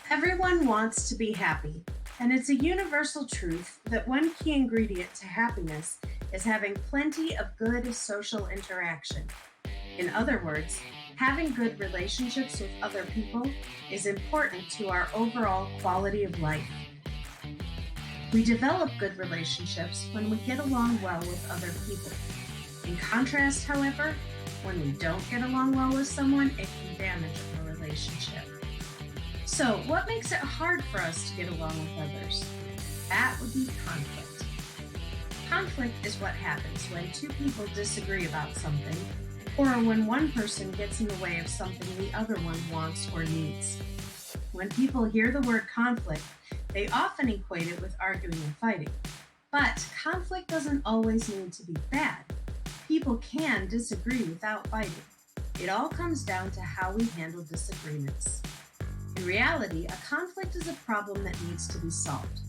Everyone wants to be happy, and it's a universal truth that one key ingredient to happiness is having plenty of good social interaction. In other words, having good relationships with other people is important to our overall quality of life. We develop good relationships when we get along well with other people. In contrast, however, when we don't get along well with someone, it can damage the relationship. So, what makes it hard for us to get along with others? That would be conflict. Conflict is what happens when two people disagree about something, or when one person gets in the way of something the other one wants or needs. When people hear the word conflict, they often equate it with arguing and fighting. But conflict doesn't always need to be bad. People can disagree without fighting. It all comes down to how we handle disagreements. In reality, a conflict is a problem that needs to be solved.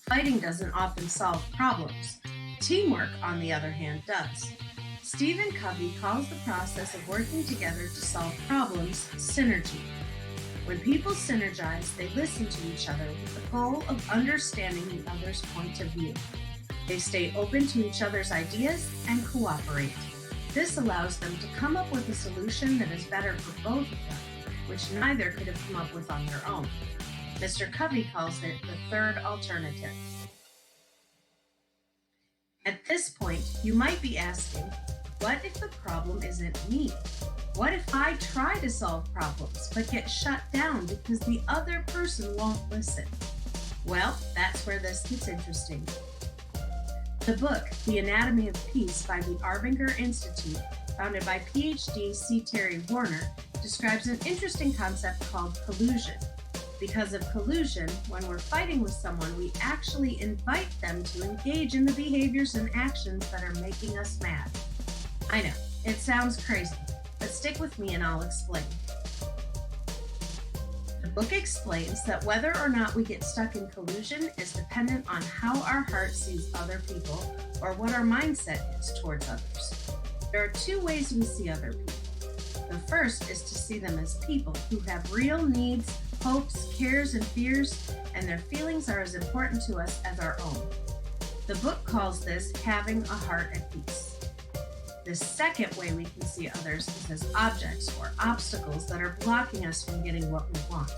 Fighting doesn't often solve problems. Teamwork, on the other hand, does. Stephen Covey calls the process of working together to solve problems synergy. When people synergize, they listen to each other with the goal of understanding the other's point of view. They stay open to each other's ideas and cooperate. This allows them to come up with a solution that is better for both of them, which neither could have come up with on their own. Mr. Covey calls it the third alternative. At this point, you might be asking, what if the problem isn't me? What if I try to solve problems but get shut down because the other person won't listen? Well, that's where this gets interesting. The book, The Anatomy of Peace by the Arbinger Institute, founded by PhD C. Terry Warner, describes an interesting concept called collusion. Because of collusion, when we're fighting with someone, we actually invite them to engage in the behaviors and actions that are making us mad. I know, it sounds crazy, but stick with me and I'll explain. The book explains that whether or not we get stuck in collusion is dependent on how our heart sees other people or what our mindset is towards others. There are two ways we see other people. The first is to see them as people who have real needs, hopes, cares, and fears, and their feelings are as important to us as our own. The book calls this having a heart at peace. The second way we can see others is as objects or obstacles that are blocking us from getting what we want.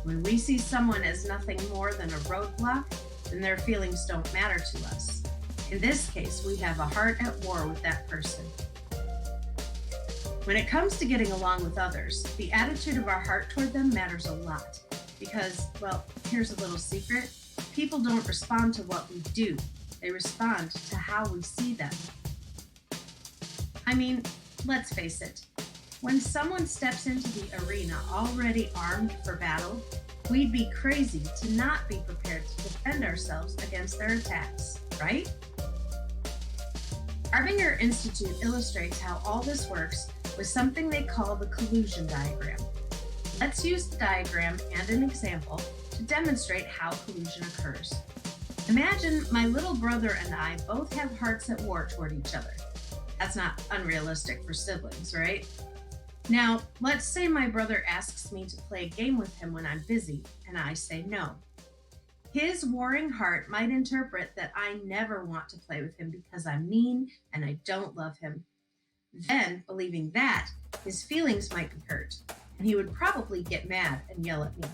When we see someone as nothing more than a roadblock, then their feelings don't matter to us. In this case, we have a heart at war with that person. When it comes to getting along with others, the attitude of our heart toward them matters a lot. Because, well, here's a little secret. People don't respond to what we do. They respond to how we see them. I mean, let's face it. When someone steps into the arena already armed for battle, we'd be crazy to not be prepared to defend ourselves against their attacks, right? Arbinger Institute illustrates how all this works with something they call the collusion diagram. Let's use the diagram and an example to demonstrate how collusion occurs. Imagine my little brother and I both have hearts at war toward each other. That's not unrealistic for siblings, right? Now, let's say my brother asks me to play a game with him when I'm busy, and I say no. His warring heart might interpret that I never want to play with him because I'm mean and I don't love him. Then, believing that, his feelings might be hurt, and he would probably get mad and yell at me.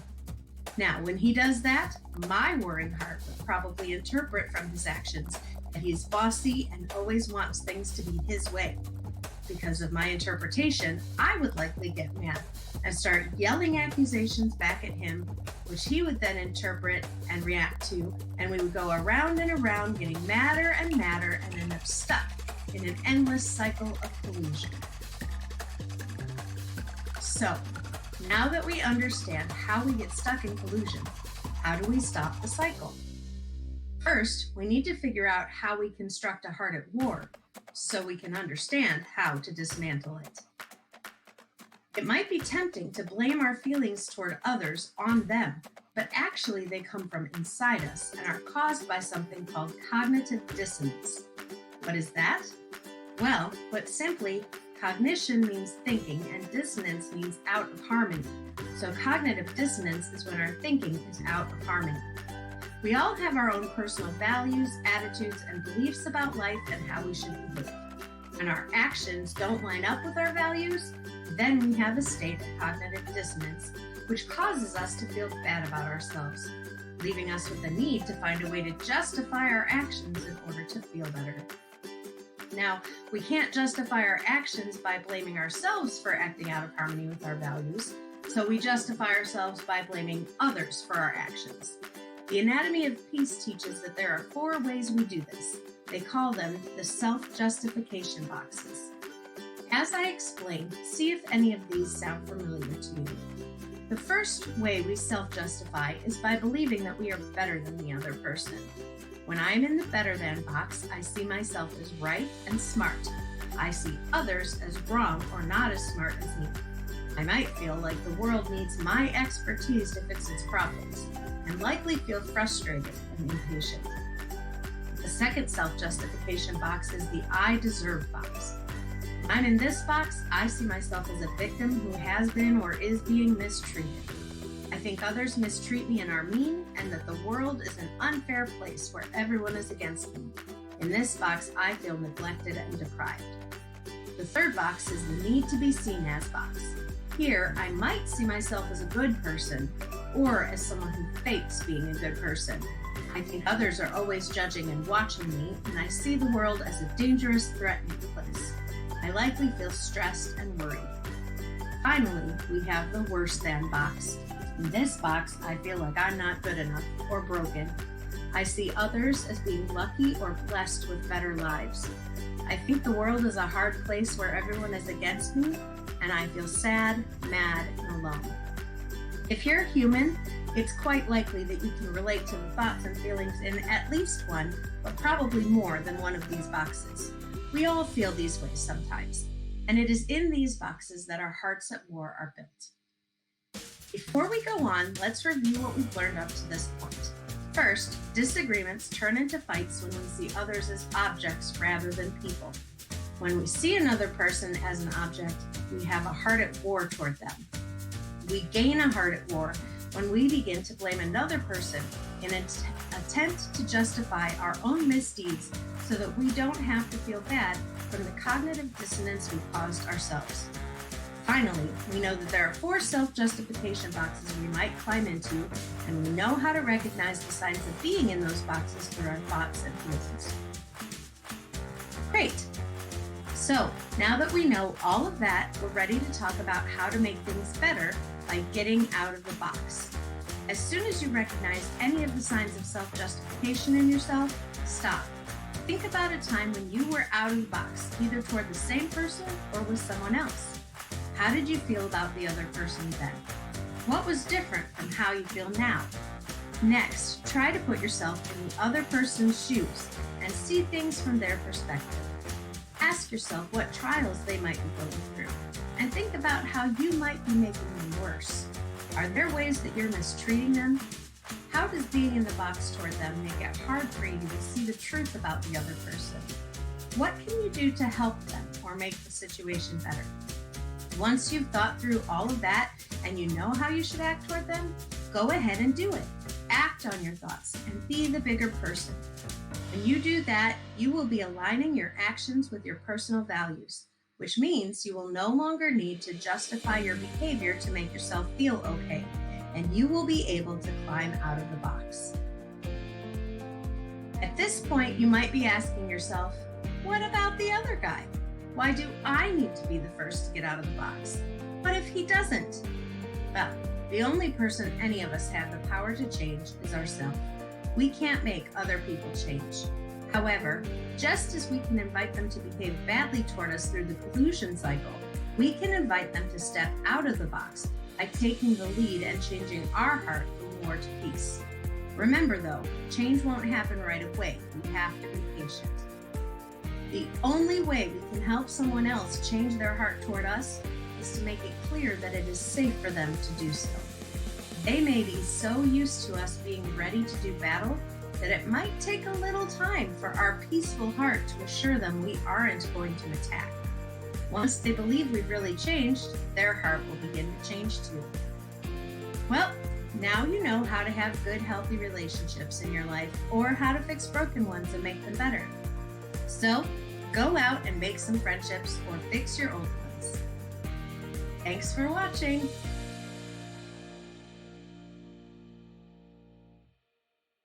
Now, when he does that, my warring heart would probably interpret from his actions that he's bossy and always wants things to be his way. Because of my interpretation, I would likely get mad and start yelling accusations back at him, which he would then interpret and react to, and we would go around and around getting madder and madder and end up stuck in an endless cycle of collusion. So, now that we understand how we get stuck in collusion, how do we stop the cycle? First, we need to figure out how we construct a heart at war so we can understand how to dismantle it. It might be tempting to blame our feelings toward others on them, but actually they come from inside us and are caused by something called cognitive dissonance. What is that? Well, put simply, cognition means thinking and dissonance means out of harmony. So cognitive dissonance is when our thinking is out of harmony. We all have our own personal values, attitudes, and beliefs about life and how we should behave. When our actions don't line up with our values, then we have a state of cognitive dissonance, which causes us to feel bad about ourselves, leaving us with a need to find a way to justify our actions in order to feel better. Now, we can't justify our actions by blaming ourselves for acting out of harmony with our values, so we justify ourselves by blaming others for our actions. The Anatomy of Peace teaches that there are 4 ways we do this. They call them the Self-Justification Boxes. As I explain, see if any of these sound familiar to you. The first way we self-justify is by believing that we are better than the other person. When I'm in the better than box, I see myself as right and smart. I see others as wrong or not as smart as me. I might feel like the world needs my expertise to fix its problems, and likely feel frustrated and impatient. The second self-justification box is the I deserve box. When I'm in this box, I see myself as a victim who has been or is being mistreated. I think others mistreat me and are mean, and that the world is an unfair place where everyone is against me. In this box, I feel neglected and deprived. The third box is the need to be seen as box. Here, I might see myself as a good person, or as someone who fakes being a good person. I think others are always judging and watching me, and I see the world as a dangerous, threatening place. I likely feel stressed and worried. Finally, we have the worse than box. In this box, I feel like I'm not good enough or broken. I see others as being lucky or blessed with better lives. I think the world is a hard place where everyone is against me, and I feel sad, mad, and alone. If you're human, it's quite likely that you can relate to the thoughts and feelings in at least one, but probably more than one of these boxes. We all feel these ways sometimes, and it is in these boxes that our hearts at war are built. Before we go on, let's review what we've learned up to this point. First, disagreements turn into fights when we see others as objects rather than people. When we see another person as an object, we have a heart at war toward them. We gain a heart at war when we begin to blame another person in an attempt to justify our own misdeeds so that we don't have to feel bad from the cognitive dissonance we caused ourselves. Finally, we know that there are 4 self-justification boxes we might climb into, and we know how to recognize the signs of being in those boxes through our thoughts and feelings. Great! So, now that we know all of that, we're ready to talk about how to make things better by getting out of the box. As soon as you recognize any of the signs of self-justification in yourself, stop. Think about a time when you were out of the box, either toward the same person or with someone else. How did you feel about the other person then? What was different from how you feel now? Next, try to put yourself in the other person's shoes and see things from their perspective. Ask yourself what trials they might be going through, and think about how you might be making them worse. Are there ways that you're mistreating them? How does being in the box toward them make it hard for you to see the truth about the other person? What can you do to help them or make the situation better? Once you've thought through all of that and you know how you should act toward them, go ahead and do it. Act on your thoughts and be the bigger person. When you do that, you will be aligning your actions with your personal values, which means you will no longer need to justify your behavior to make yourself feel okay, and you will be able to climb out of the box. At this point, you might be asking yourself, what about the other guy? Why do I need to be the first to get out of the box? What if he doesn't? Well, the only person any of us have the power to change is ourselves. We can't make other people change. However, just as we can invite them to behave badly toward us through the collusion cycle, we can invite them to step out of the box by taking the lead and changing our heart from war to peace. Remember though, change won't happen right away. We have to be patient. The only way we can help someone else change their heart toward us is to make it clear that it is safe for them to do so. They may be so used to us being ready to do battle that it might take a little time for our peaceful heart to assure them we aren't going to attack. Once they believe we've really changed, their heart will begin to change too. Well, now you know how to have good, healthy relationships in your life or how to fix broken ones and make them better. So go out and make some friendships or fix your old ones. Thanks for watching.